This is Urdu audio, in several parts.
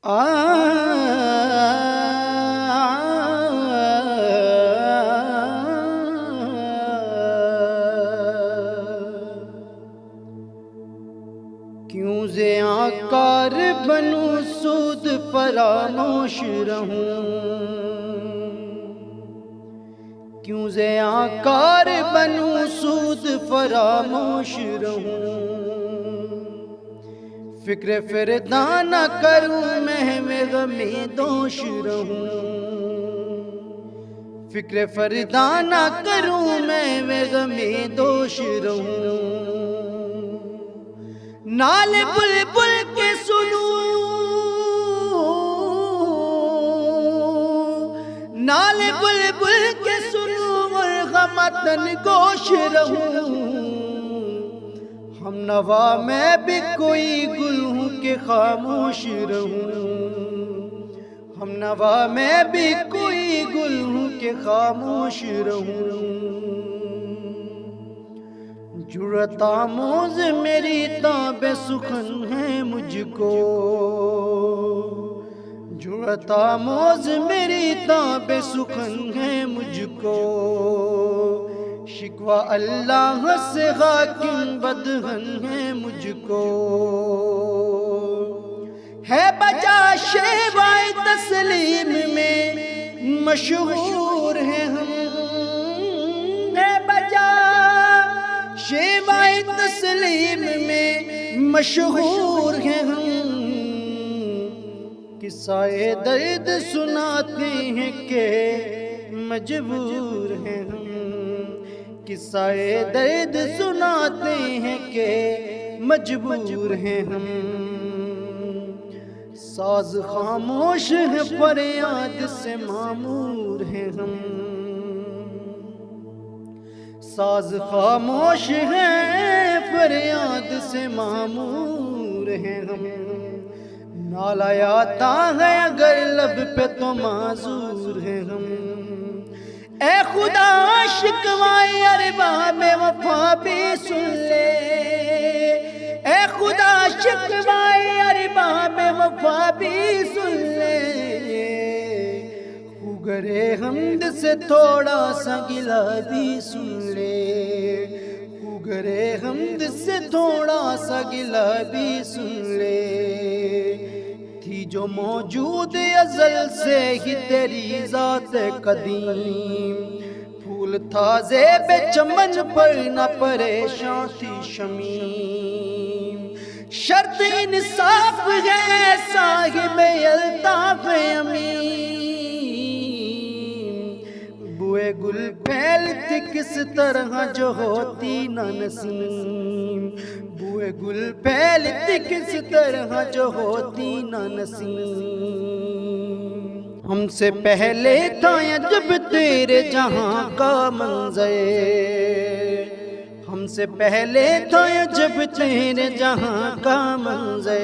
کیوں زیاں کار بنوں سود فراموش رہوں، کیوں زیاں کار بنوں سود فراموش رہوں، فکر فردا نہ کروں میں غمی دوش رہوں، فکر فردا نہ کروں میں غمی دوش رہوں، نال بلبل کے سنوں، نال بلبل کے سنوں اور غمتن گوش رہوں، ہم نوا میں بھی کوئی گل ہوں کہ خاموش رہوں، ہم نوا میں بھی کوئی گل ہوں کہ خاموش رہوں، جرأت آموز میری تاب سخن ہے مجھ کو، جرأت آموز میری تاب سخن ہے مجھ کو، شکوہ اللہ سے حاکم بدہن ہے مجھ کو، ہے بجا شیوائے تسلیم میں مشہور ہیں ہم، ہے بجا شیوائے تسلیم میں مشہور ہیں ہم، قصہ درد سناتے ہیں کہ مجبور ہیں ہم، قصہ درد سناتے ہیں کہ مجبور ہیں ہم، ساز خاموش ہے فریاد سے معمور ہیں ہم، ساز خاموش ہے فریاد سے معمور ہیں ہم، نالہ آتا ہے اگر لب پہ تو معذور ہیں ہم، اے خدا شکوائے ارباب وفا بھی سن لے، اے خدا شکوائے ارباب وفا بھی سن لے، گرے حمد سے تھوڑا سا گلہ بھی سن لے، گرے حمد سے تھوڑا سا گلہ بھی سن لے، تھی جو موجود ازل سے ہی تیری ذات قدیم، پھول تھا زیب چمن پر نہ پریشان تھی شمیم، شرط انصاف ہے صاحب الطاف امین، بوئے گل پھیلتی کس طرح جو ہوتی نہ نسیم، بوئے گل پھیلتی کس طرح جو ہوتی نہ نسیم، ہم سے پہلے تھا جب تیرے جہاں کا منظر، ہم سے پہلے تھا جب تیرے جہاں کا منظر،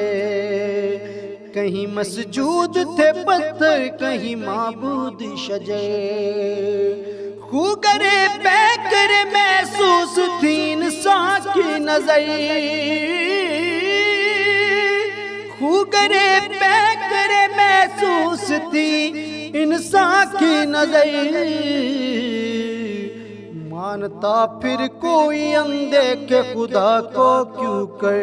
کہیں مسجود تھے پتھر کہیں معبود شجر، خوگرے پیکر محسوس تھی انسان کی نظر، خوگرے پیکر محسوس تھی انسان کی نظر، مانتا پھر کوئی اندیکھے خدا کو کیوں کر،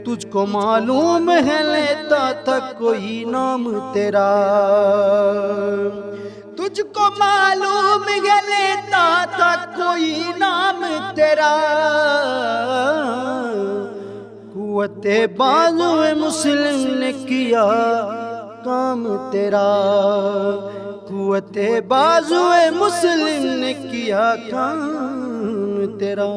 تجھ کو معلوم ہے لیتا تھا کوئی نام تیرا، تجھ کو معلوم ہے لیتا تھا کوئی نام تیرا، قوت بازو مسلم نے کیا کام تیرا، قوت بازو مسلم نے کیا کام تیرا۔